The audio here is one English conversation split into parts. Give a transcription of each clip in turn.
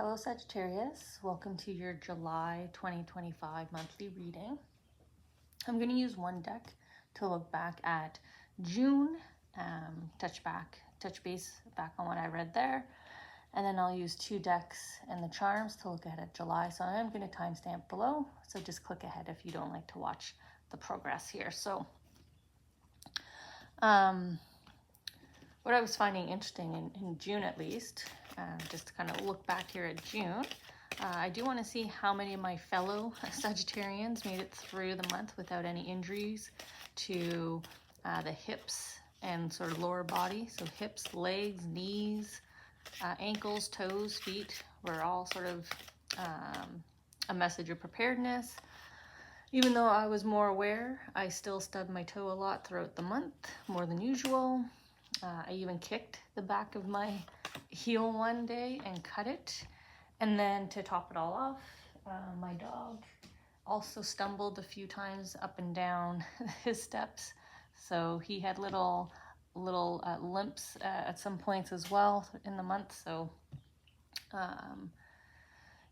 Hello Sagittarius, welcome to your July 2025 monthly reading. I'm going to use one deck to look back at June, touch base back on what I read there, and then I'll use two decks and the charms to look ahead at July. So I'm going to timestamp below, so just click ahead if you don't like to watch the progress here. So what I was finding interesting in June, at least, just to kind of look back here at June, I do want to see how many of my fellow Sagittarians made it through the month without any injuries to the hips and sort of lower body. So hips, legs, knees, ankles, toes, feet were all sort of a message of preparedness. Even though I was more aware, I still stubbed my toe a lot throughout the month, more than usual. I even kicked the back of my heel one day and cut it. And then to top it all off, my dog also stumbled a few times up and down his steps. So he had little limps at some points as well in the month. So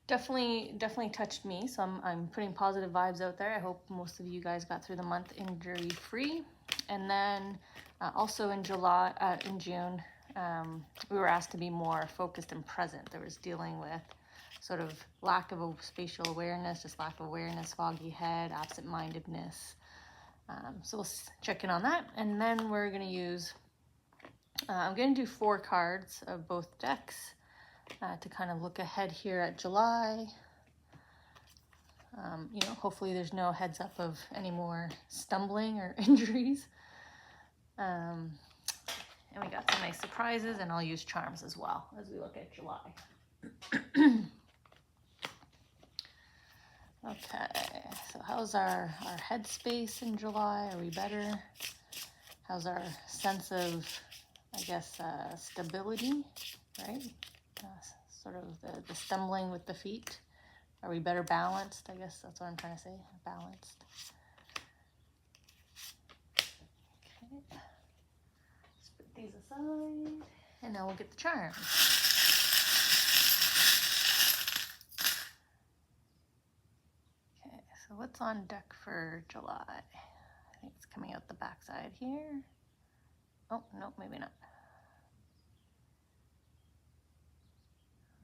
definitely touched me. So I'm putting positive vibes out there. I hope most of you guys got through the month injury free. And then also in June, we were asked to be more focused and present. There was dealing with sort of lack of spatial awareness, just lack of awareness, foggy head, absent-mindedness. So we'll check in on that. And then we're going to use, I'm going to do 4 cards of both decks to kind of look ahead here at July. Hopefully there's no heads up of any more stumbling or injuries. And we got some nice surprises, and I'll use charms as well as we look at July. Okay, so how's our headspace in July? Are we better? How's our sense of, I guess, stability, right? Sort of the stumbling with the feet. Are we better balanced? I guess that's what I'm trying to say, balanced. Okay, let's put these aside, and now we'll get the charms. Okay, so what's on deck for July? I think it's coming out the backside here. Oh, no, maybe not.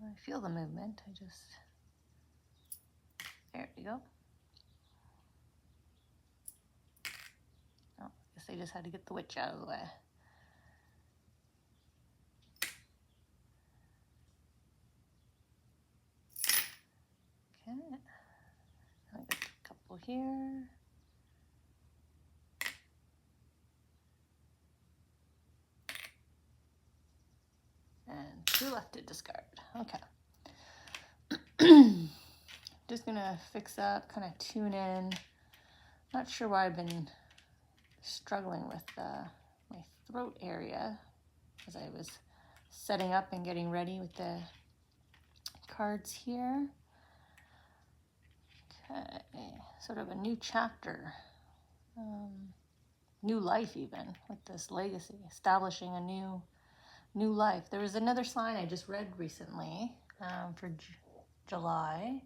I feel the movement, there we go. Oh, I guess I just had to get the witch out of the way. Okay, I got a couple here. And 2 left to discard. Okay. Just gonna fix up, kind of tune in. Not sure why I've been struggling with my throat area as I was setting up and getting ready with the cards here. Okay, sort of a new chapter, new life even with this legacy, establishing a new life. There was another sign I just read recently for July.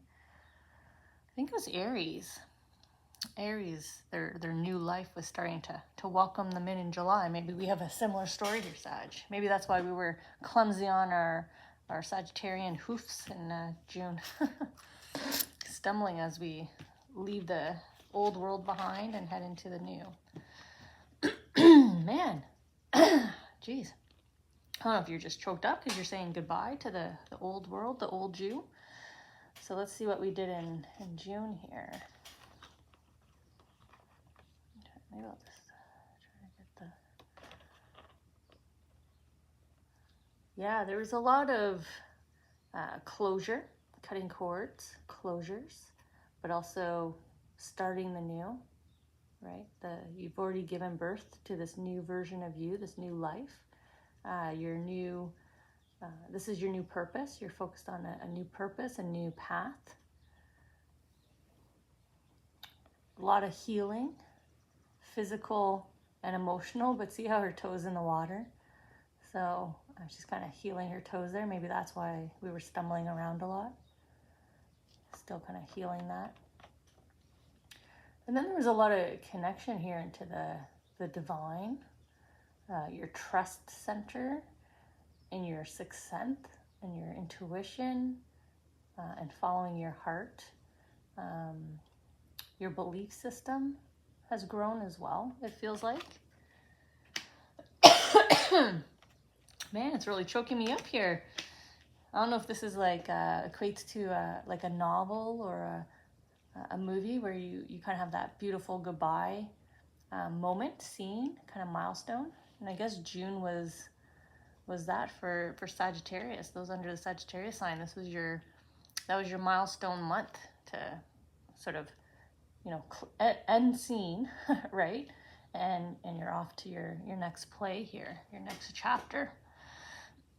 I think it was Aries. Aries, their new life was starting to welcome them in July. Maybe we have a similar story here, Sag. Maybe that's why we were clumsy on our Sagittarian hoofs in June. Stumbling as we leave the old world behind and head into the new. Man, geez. I don't know if you're just choked up because you're saying goodbye to the old world, the old you. So let's see what we did in June here. Maybe I'll just try to get the... Yeah, there was a lot of closure, cutting cords, closures, but also starting the new, right? You've already given birth to this new version of you, this new life. This is your new purpose. You're focused on a new purpose, a new path. A lot of healing, physical and emotional, but see how her toe's in the water? So She's kind of healing her toes there. Maybe that's why we were stumbling around a lot. Still kind of healing that. And then there was a lot of connection here into the divine, your trust center, and your sixth sense, and your intuition, and following your heart. Your belief system has grown as well, it feels like. Man, it's really choking me up here. I don't know if this is like equates to like a novel or a movie where you kind of have that beautiful goodbye moment, scene, kind of milestone. And I guess June was that for Sagittarius, those under the Sagittarius sign. That was your milestone month to sort of, you know, end scene, right? And you're off to your next play here, your next chapter.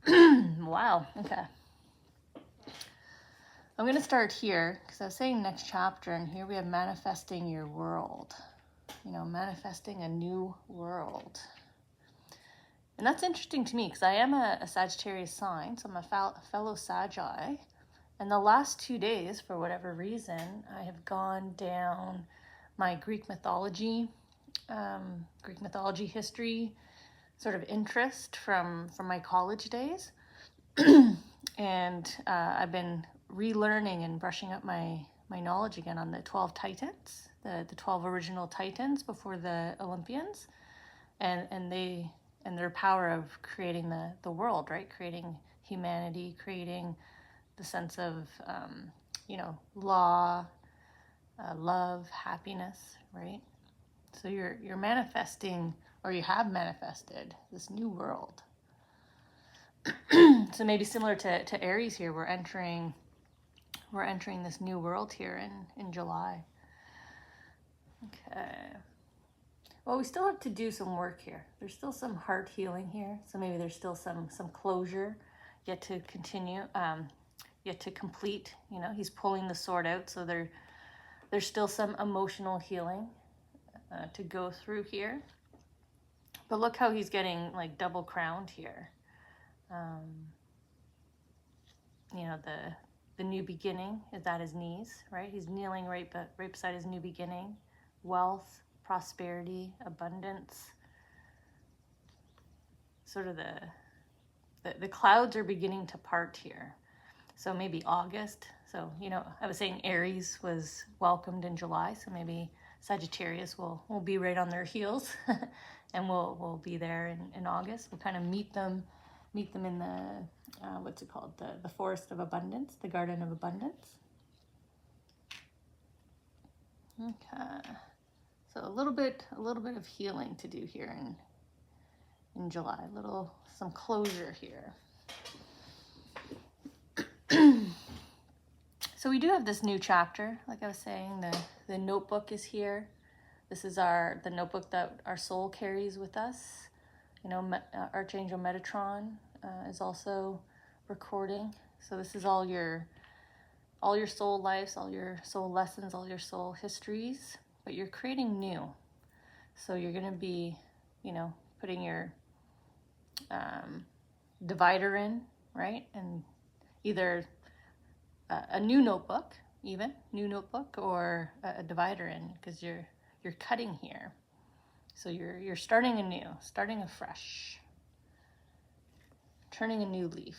Wow, okay. I'm going to start here because I was saying next chapter, and here we have manifesting your world. You know, manifesting a new world. And that's interesting to me because I am a Sagittarius sign, so I'm a fellow Sagi. And the last 2 days, for whatever reason, I have gone down my Greek mythology history sort of interest from my college days. And I've been relearning and brushing up my knowledge again on the 12 Titans, the 12 original Titans before the Olympians, and their power of creating the world, right? Creating humanity, creating the sense of, you know, law, love, happiness, right? So you're manifesting, or you have manifested, this new world. So maybe similar to Aries here, we're entering this new world here in July. Okay. Well, we still have to do some work here. There's still some heart healing here. So maybe there's still some closure yet to continue, yet to complete. You know, he's pulling the sword out, so there's still some emotional healing to go through here. But look how he's getting like double crowned here. You know, the new beginning is at his knees, right? He's kneeling right beside his new beginning. Wealth, prosperity, abundance. Sort of the clouds are beginning to part here. So maybe August. So, you know, I was saying Aries was welcomed in July, so maybe Sagittarius will be right on their heels and we'll be there in August. We'll kind of meet them in the what's it called, the forest of abundance, the garden of abundance. Okay, so a little bit of healing to do here in July. Some closure here. So we do have this new chapter, like I was saying. The notebook is here. This is the notebook that our soul carries with us. You know, Archangel Metatron is also recording. So this is all your soul lives, all your soul lessons, all your soul histories, but you're creating new. So you're going to be, you know, putting your divider in, right? And either a new notebook, or a divider in, because you're cutting here. So you're starting anew, starting afresh, turning a new leaf,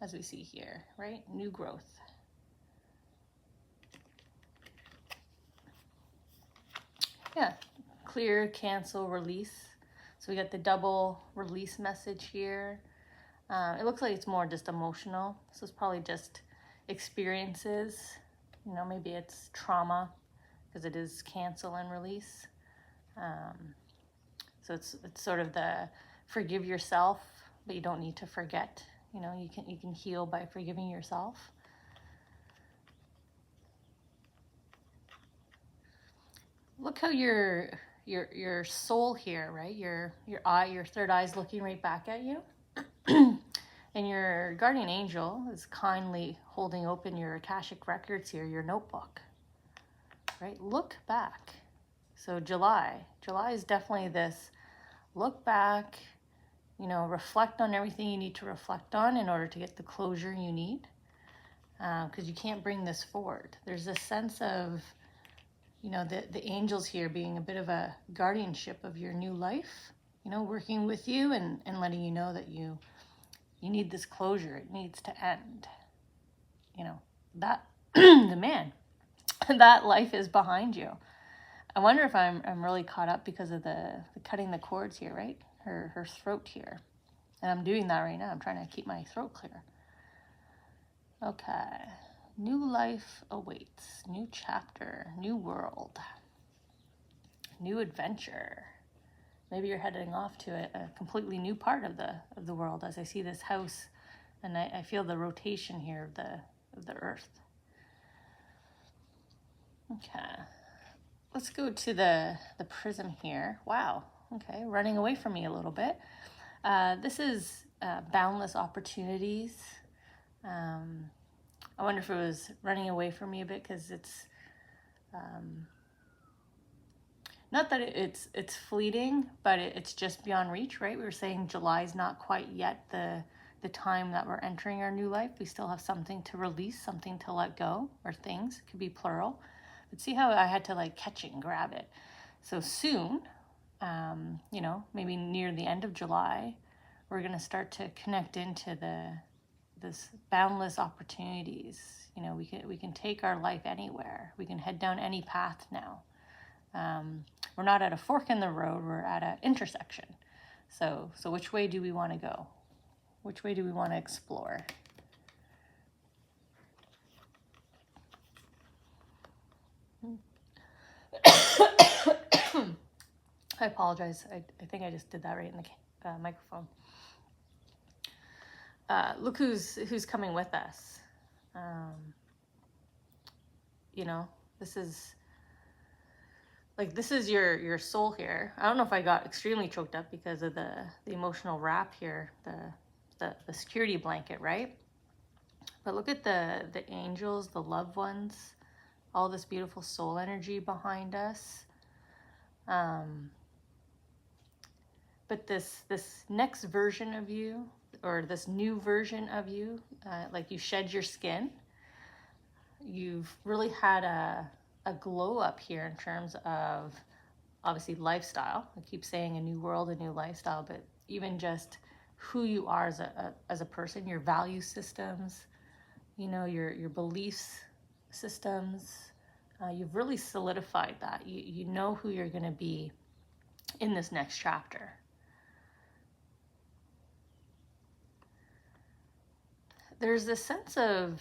as we see here, right? New growth. Yeah, clear, cancel, release. So we got the double release message here. It looks like it's more just emotional. So it's probably just experiences. You know, maybe it's trauma, because it is cancel and release. So it's sort of the forgive yourself, but you don't need to forget. You know, you can heal by forgiving yourself. Look how your soul here, right? Your third eye is looking right back at you. And your guardian angel is kindly holding open your Akashic records here, your notebook. Right? Look back. So July is definitely this look back, you know, reflect on everything you need to reflect on in order to get the closure you need. Because you can't bring this forward. There's a sense of, you know, the angels here being a bit of a guardianship of your new life, you know, working with you and letting you know that you need this closure. It needs to end. You know, that the man, that life is behind you. I wonder if I'm really caught up because of the cutting the cords here, right? Her throat here. And I'm doing that right now. I'm trying to keep my throat clear. Okay. New life awaits. New chapter. New world. New adventure. Maybe you're heading off to a completely new part of the world as I see this house and I feel the rotation here of the earth. Okay. Let's go to the prism here. Wow. Okay. Running away from me a little bit. This is boundless opportunities. I wonder if it was running away from me a bit because it's not that it's fleeting, but it's just beyond reach, right? We were saying July's not quite yet the time that we're entering our new life. We still have something to release, something to let go, or things. It could be plural. But see how I had to like catch it and grab it. So soon, you know, maybe near the end of July, we're going to start to connect into this boundless opportunities. You know, we can take our life anywhere. We can head down any path now. We're not at a fork in the road. We're at an intersection. So which way do we want to go? Which way do we want to explore? I apologize. I think I just did that right in the microphone. Look who's coming with us. You know, this is your soul here. I don't know if I got extremely choked up because of the emotional wrap here, the security blanket, right? But look at the angels, the loved ones, all this beautiful soul energy behind us. But this next version of you, or this new version of you, like you shed your skin, you've really had a glow up here in terms of obviously lifestyle. I keep saying a new world, a new lifestyle, but even just who you are as a person, your value systems, you know, your beliefs systems. You've really solidified that. You know who you're going to be in this next chapter. There's this sense of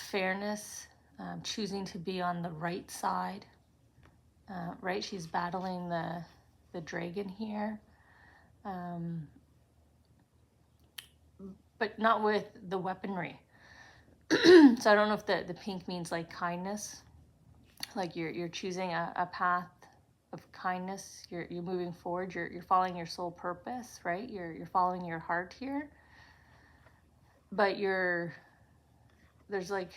fairness, choosing to be on the right side, right? She's battling the dragon here, but not with the weaponry. So I don't know if the pink means like kindness, like you're choosing a path of kindness. You're moving forward. You're following your soul purpose, right? You're following your heart here. But there's like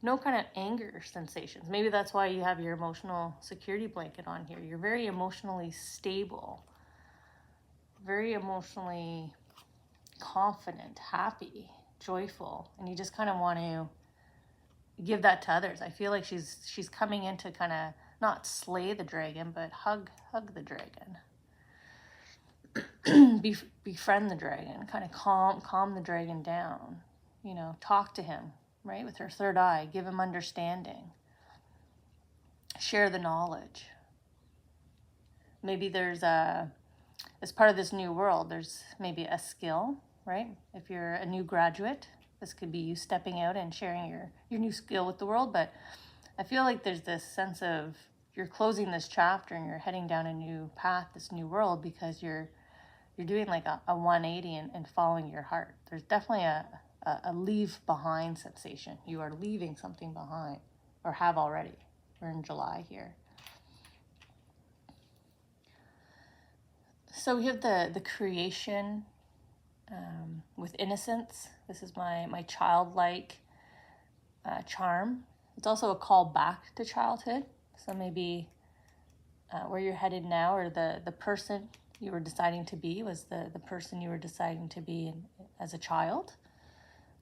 no kind of anger sensations. Maybe that's why you have your emotional security blanket on here. You're very emotionally stable, very emotionally confident, happy, joyful, and you just kind of want to give that to others. I feel like she's coming in to kind of not slay the dragon, but hug the dragon. Befriend the dragon, kind of calm the dragon down, you know, talk to him, right, with her third eye, give him understanding, share the knowledge. Maybe there's as part of this new world, there's maybe a skill, right? If you're a new graduate, this could be you stepping out and sharing your new skill with the world. But I feel like there's this sense of you're closing this chapter and you're heading down a new path, this new world, because you're doing like a 180 and following your heart. There's definitely a leave behind sensation. You are leaving something behind, or have already. We're in July here. So we have the creation with innocence. This is my childlike charm. It's also a call back to childhood. So maybe where you're headed now, or the person you were deciding to be, was the person you were deciding to be as a child,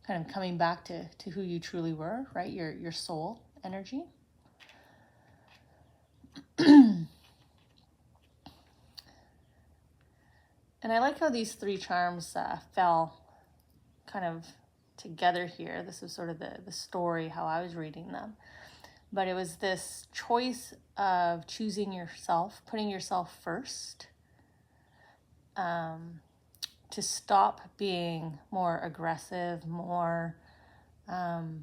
kind of coming back to who you truly were, right? Your soul energy. And I like how these three charms fell kind of together here. This was sort of the story, how I was reading them. But it was this choice of choosing yourself, putting yourself first, to stop being more aggressive, more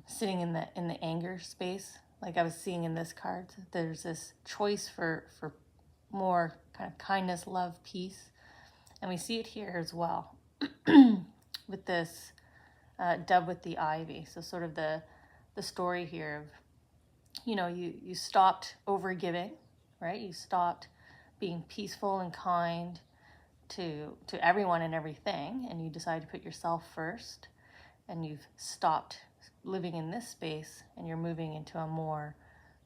sitting in the anger space. Like I was seeing in this card, there's this choice for more kind of kindness, love, peace. And we see it here as well with this dove with the ivy. So sort of the story here of, you stopped overgiving, right? You stopped being peaceful and kind to everyone and everything, and you decided to put yourself first, and you've stopped living in this space, and you're moving into a more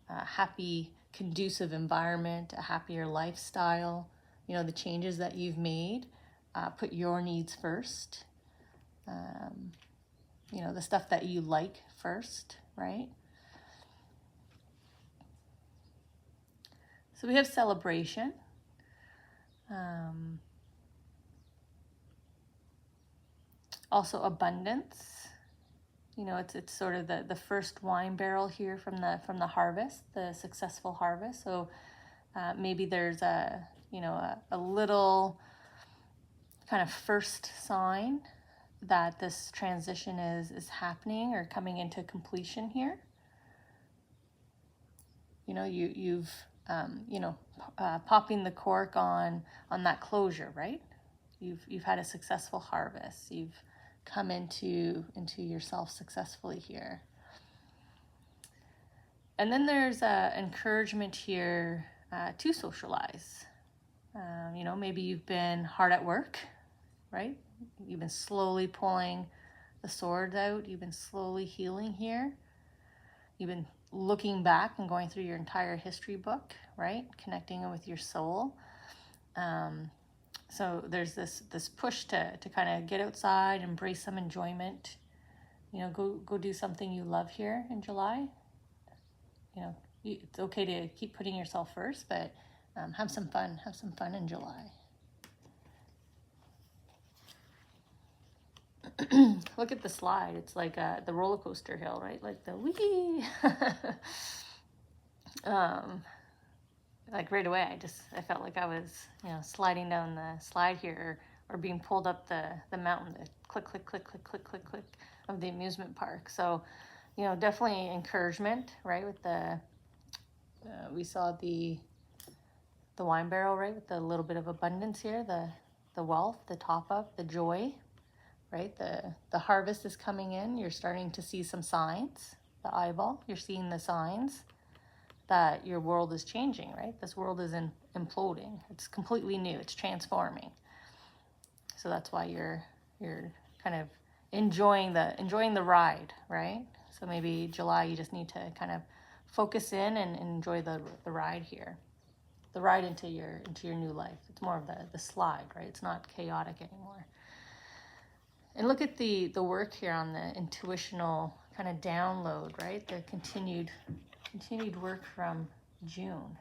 happy, conducive environment, a happier lifestyle. The changes that you've made, put your needs first. The stuff that you like first, right? So we have celebration. Also abundance. It's sort of the first wine barrel here from the harvest, the successful harvest. So maybe there's a little kind of first sign that this transition is happening or coming into completion here. You've popping the cork on that closure, right? You've had a successful harvest. You've come into yourself successfully here. And then there's encouragement here to socialize. Maybe you've been hard at work, right? You've been slowly pulling the sword out. You've been slowly healing here. You've been looking back and going through your entire history book, right? Connecting with your soul. So there's this push to kind of get outside, embrace some enjoyment. Go do something you love here in July. It's okay to keep putting yourself first, but have some fun. Have some fun in July. Look at the slide. It's like the roller coaster hill, right? Like the wee. Like right away, I felt like I was, sliding down the slide here, or being pulled up the mountain, the click, click, click, click, click, click, click of the amusement park. So, definitely encouragement, right? With we saw the wine barrel, right? With the little bit of abundance here, the wealth, the top up, the joy, right? The harvest is coming in. You're starting to see some signs. The eyeball, you're seeing the signs that your world is changing, right? This world is imploding. It's completely new. It's transforming. So that's why you're kind of enjoying the ride, right? So maybe July you just need to kind of focus in and enjoy the ride here, the ride into your new life. It's more of the slide, right? It's not chaotic anymore. And look at the work here on the intuitional kind of download, right? The continued work from June.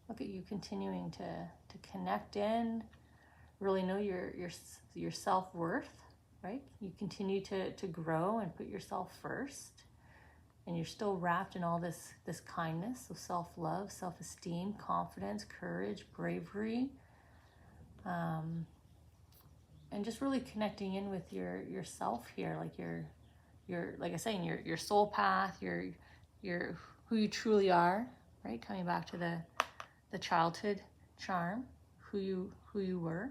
Look at you continuing to connect in, really know your self-worth, right? You continue to grow and put yourself first, and you're still wrapped in all this kindness, so self-love, self-esteem, confidence, courage, bravery, and just really connecting in with yourself here, like your like I say, your soul path, your who you truly are, right? Coming back to the childhood charm, who you were,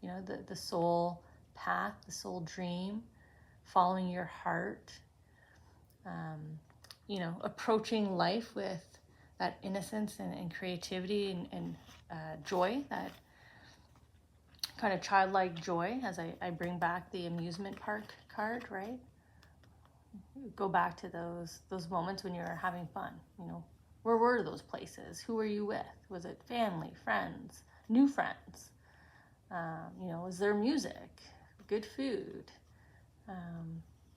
the soul path, the soul dream, following your heart, approaching life with that innocence and creativity and joy, that kind of childlike joy, as I bring back the amusement park card, right? Go back to those moments when you were having fun. Where were those places? Who were you with? Was it family, friends, new friends? You know, is there music, good food?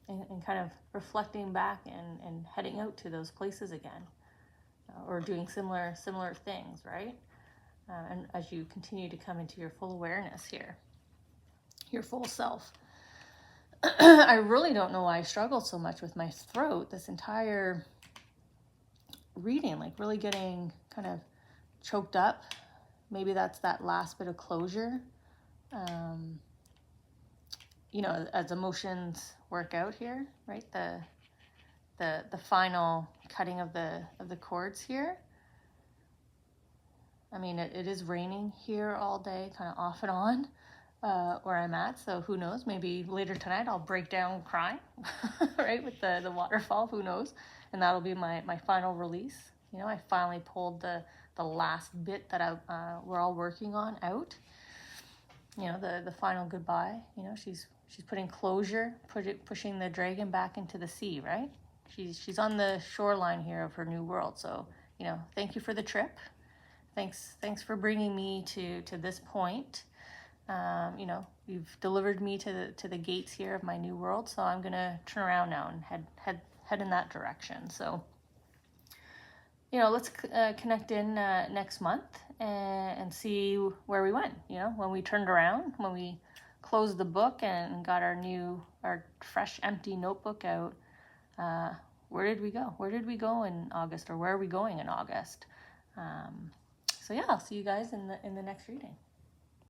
And kind of reflecting back and heading out to those places again, or doing similar things, right? And as you continue to come into your full awareness here, your full self. I really don't know why I struggled so much with my throat this entire reading, like really getting kind of choked up. Maybe that's that last bit of closure. You know, as emotions work out here, right? The final cutting of the cords here. I mean, it is raining here all day, kind of off and on, where I'm at. So who knows? Maybe later tonight I'll break down crying, right, with the waterfall. Who knows? And that'll be my final release. You know, I finally pulled the last bit that we're all working on out. You know, the final goodbye. You know, she's putting closure, pushing the dragon back into the sea, right? She's on the shoreline here of her new world. So, you know, thank you for the trip. Thanks for bringing me to this point. You know, you've delivered me to the gates here of my new world. So I'm gonna turn around now and head in that direction. So, you know, let's connect in next month and see where we went. You know, when we turned around, when we closed the book and got our fresh, empty notebook out. Where did we go? Where did we go in August, or where are we going in August? So yeah, I'll see you guys in the next reading.